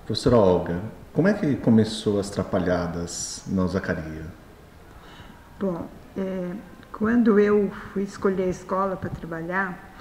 Professora Olga, como é que começou as Trapalhadas no Zacaria? Bom, quando eu fui escolher a escola para trabalhar,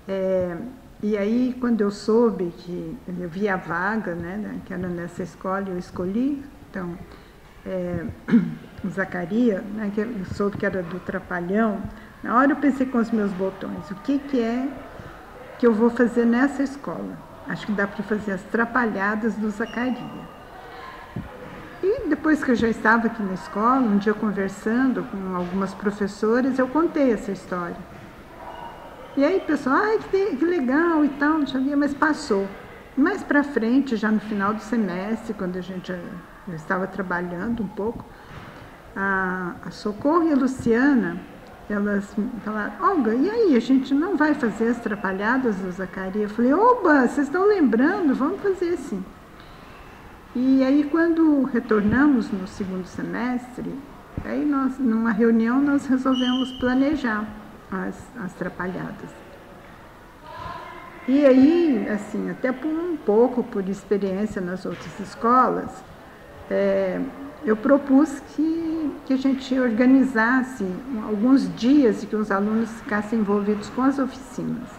é, e aí quando eu soube que eu vi a vaga, né, que era nessa escola, eu escolhi, então, é, o Zacaria, né, que eu soube que era do Trapalhão, na hora eu pensei com os meus botões, o que é que eu vou fazer nessa escola? Acho que dá para fazer as Trapalhadas do Zacaria. E depois que eu já estava aqui na escola, um dia conversando com algumas professoras, eu contei essa história. E aí o pessoal, ai, que legal e tal, não sabia, mas passou. Mais para frente, já no final do semestre, quando a gente já estava trabalhando um pouco, a Socorro e a Luciana, elas falaram, Olga, e aí, a gente não vai fazer as Trapalhadas do Zacaria? Eu falei, oba, vocês estão lembrando? Vamos fazer sim. E aí, quando retornamos no segundo semestre, aí nós, numa reunião, nós resolvemos planejar as Trapalhadas. E aí, assim, até por um pouco por experiência nas outras escolas, eu propus que a gente organizasse alguns dias e que os alunos ficassem envolvidos com as oficinas.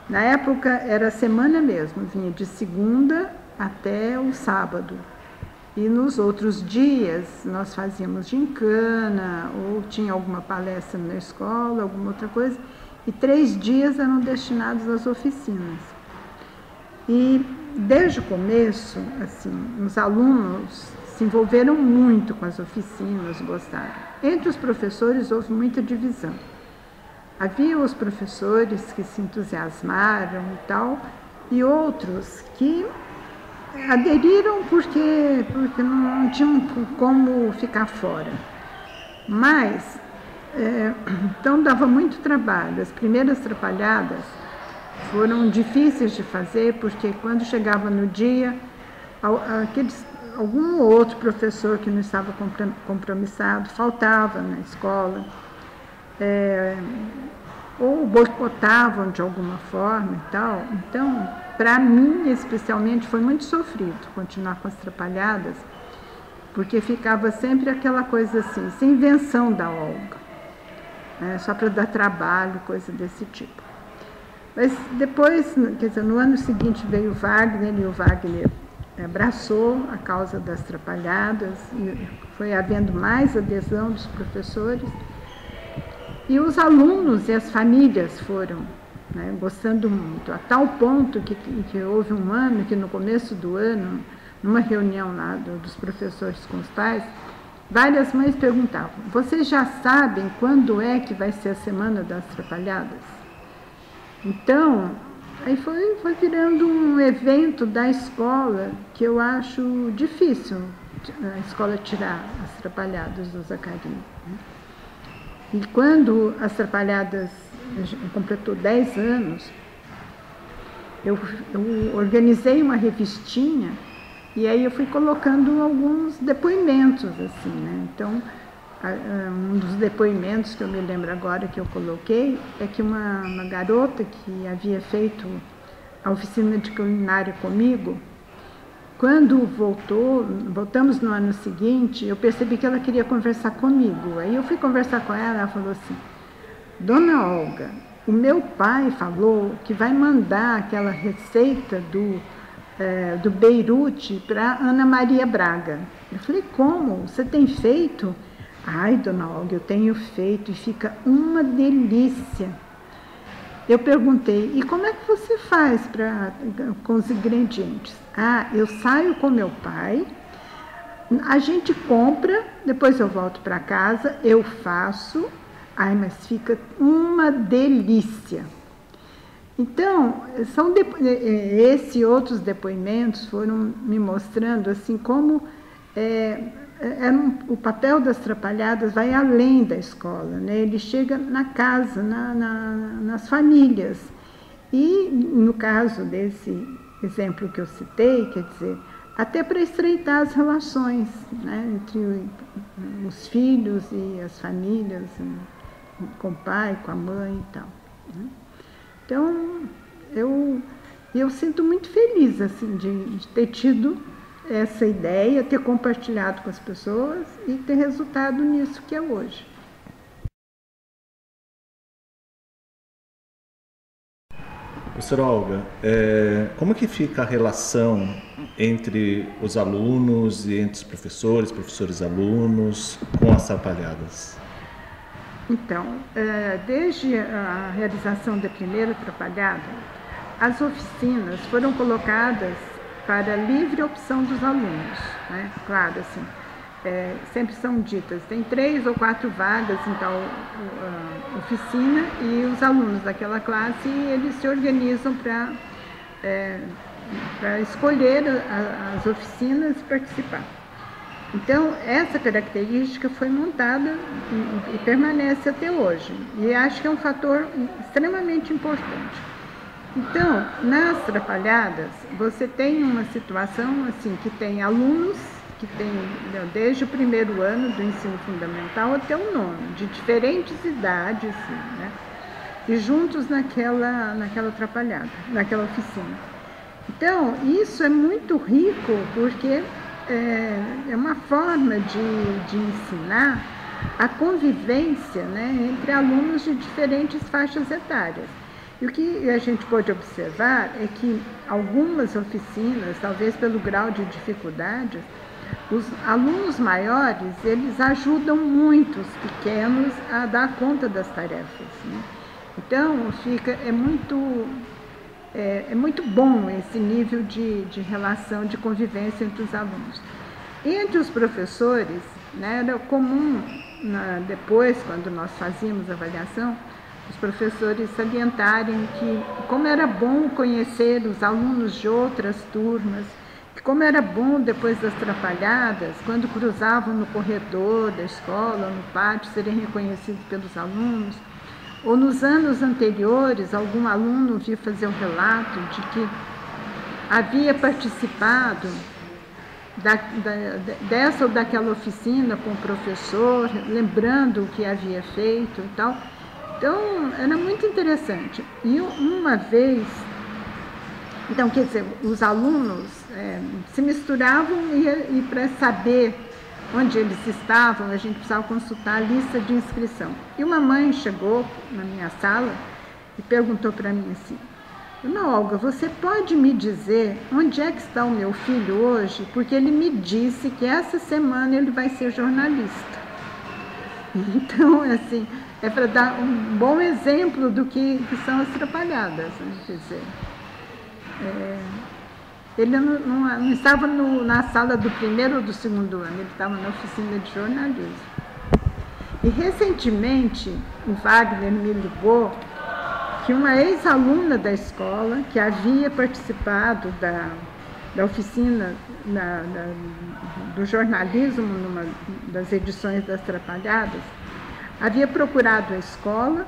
Na época era semana mesmo, vinha de segunda até o sábado. E nos outros dias nós fazíamos gincana, ou tinha alguma palestra na escola, alguma outra coisa, e 3 dias eram destinados às oficinas. E desde o começo, assim, os alunos se envolveram muito com as oficinas, gostaram. Entre os professores houve muita divisão. Havia os professores que se entusiasmaram e tal, e outros que aderiram porque não tinham como ficar fora. Mas, então dava muito trabalho. As primeiras Trapalhadas foram difíceis de fazer, porque quando chegava no dia, algum outro professor que não estava compromissado faltava na escola, ou boicotavam de alguma forma e tal. Então, para mim, especialmente, foi muito sofrido continuar com as Trapalhadas, porque ficava sempre aquela coisa assim, sem invenção da Olga, né, só para dar trabalho, coisa desse tipo. Mas depois, quer dizer, no ano seguinte veio o Wagner, e o Wagner abraçou a causa das Trapalhadas, e foi havendo mais adesão dos professores, e os alunos e as famílias foram, né, gostando muito, a tal ponto que houve um ano que no começo do ano, numa reunião lá dos professores com os pais, várias mães perguntavam, vocês já sabem quando é que vai ser a Semana das Trapalhadas? Então, aí foi virando um evento da escola que eu acho difícil a escola tirar as Trapalhadas do Zacaria, né? E quando as Trapalhadas completou 10 anos, eu organizei uma revistinha e aí eu fui colocando alguns depoimentos, assim, né? Então, um dos depoimentos que eu me lembro agora que eu coloquei é que uma garota que havia feito a oficina de culinária comigo, quando voltamos no ano seguinte, eu percebi que ela queria conversar comigo. Aí eu fui conversar com ela, ela falou assim, Dona Olga, o meu pai falou que vai mandar aquela receita do Beirute para Ana Maria Braga. Eu falei, como? Você tem feito? Ai, Dona Olga, eu tenho feito e fica uma delícia. Eu perguntei, e como é que você faz com os ingredientes? Ah, eu saio com meu pai, a gente compra, depois eu volto para casa, eu faço, ai, mas fica uma delícia. Então, esses e outros depoimentos foram me mostrando assim como o papel das Trapalhadas vai além da escola, né? Ele chega na casa, nas famílias. E no caso desse exemplo que eu citei, quer dizer, até para estreitar as relações, né, entre os filhos e as famílias, com o pai, com a mãe e tal, né? Então, eu E eu sinto muito feliz assim, de ter tido essa ideia, ter compartilhado com as pessoas e ter resultado nisso que é hoje. Professora Olga, como que fica a relação entre os alunos e entre os professores, professores-alunos, com as Trapalhadas? Então, desde a realização da primeira Trapalhada, as oficinas foram colocadas para livre opção dos alunos, né? Claro, assim, sempre são ditas, tem 3 ou 4 vagas em tal oficina e os alunos daquela classe, eles se organizam para escolher as oficinas e participar. Então, essa característica foi montada e permanece até hoje. E acho que é um fator extremamente importante. Então, nas Trapalhadas, você tem uma situação assim, que tem alunos que têm desde o primeiro ano do ensino fundamental até o 9º, de diferentes idades, né? E juntos naquela Trapalhada, naquela oficina. Então, isso é muito rico, porque é uma forma de ensinar a convivência, né, entre alunos de diferentes faixas etárias. E o que a gente pode observar é que algumas oficinas, talvez pelo grau de dificuldades, os alunos maiores, eles ajudam muito os pequenos a dar conta das tarefas, né? Então, é muito bom esse nível de relação, de convivência entre os alunos. Entre os professores, né, era comum, depois, quando nós fazíamos a avaliação, os professores salientarem que como era bom conhecer os alunos de outras turmas, que como era bom depois das Trapalhadas, quando cruzavam no corredor da escola, no pátio, serem reconhecidos pelos alunos. Ou nos anos anteriores, algum aluno vir fazer um relato de que havia participado dessa ou daquela oficina com o professor, lembrando o que havia feito e tal. Então, era muito interessante. E uma vez, então, quer dizer, os alunos se misturavam e para saber onde eles estavam, a gente precisava consultar a lista de inscrição. E uma mãe chegou na minha sala e perguntou para mim assim: Dona Olga, você pode me dizer onde é que está o meu filho hoje? Porque ele me disse que essa semana ele vai ser jornalista. Então, assim, é para dar um bom exemplo do que são as Trapalhadas. Né? Quer dizer, ele não estava na sala do primeiro ou do segundo ano, ele estava na oficina de jornalismo. E recentemente o Wagner me ligou que uma ex-aluna da escola, que havia participado da oficina do jornalismo, numa das edições das Trapalhadas, havia procurado a escola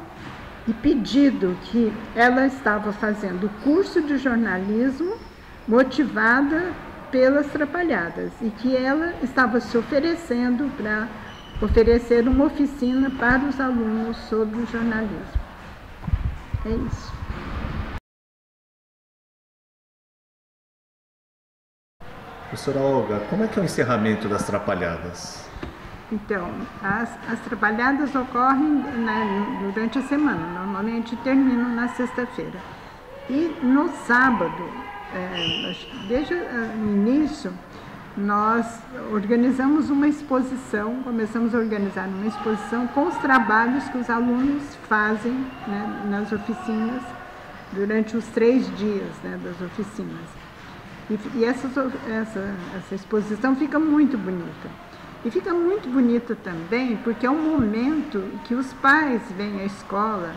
e pedido que ela estava fazendo o curso de jornalismo motivada pelas Trapalhadas e que ela estava se oferecendo para oferecer uma oficina para os alunos sobre o jornalismo. É isso. Professora Olga, como é que é o encerramento das Trapalhadas? Então, as Trapalhadas ocorrem durante a semana, normalmente terminam na sexta-feira. E no sábado, desde o início, nós organizamos uma exposição, começamos a organizar uma exposição com os trabalhos que os alunos fazem, né, nas oficinas durante os 3 dias, né, das oficinas. E essa exposição fica muito bonita. E fica muito bonita também porque é um momento que os pais vêm à escola.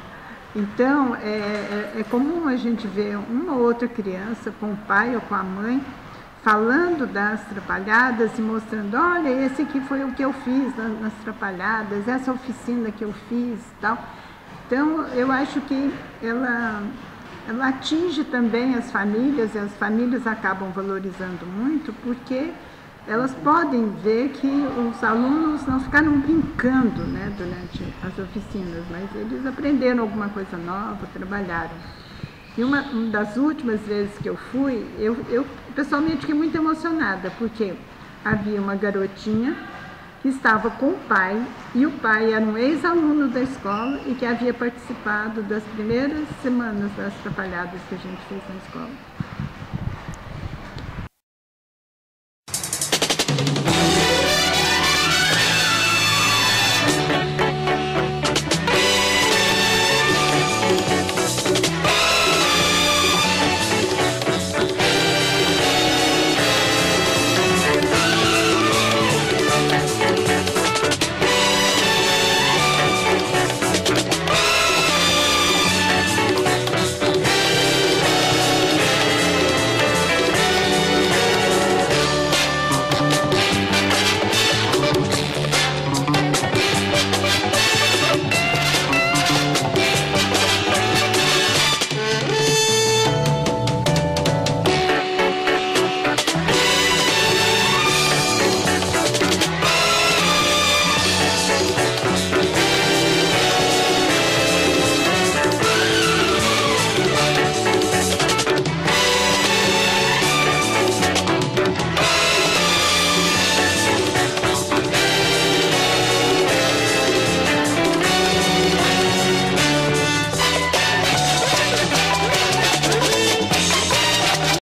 Então, é comum a gente ver uma ou outra criança com o pai ou com a mãe falando das Trapalhadas e mostrando: olha, esse aqui foi o que eu fiz nas Trapalhadas, essa oficina que eu fiz e tal. Então, eu acho que ela atinge também as famílias, e as famílias acabam valorizando muito, porque elas podem ver que os alunos não ficaram brincando, né, durante as oficinas, mas eles aprenderam alguma coisa nova, trabalharam. E uma das últimas vezes que eu fui, eu pessoalmente fiquei muito emocionada, porque havia uma garotinha que estava com o pai, e o pai era um ex-aluno da escola e que havia participado das primeiras semanas das Trapalhadas que a gente fez na escola.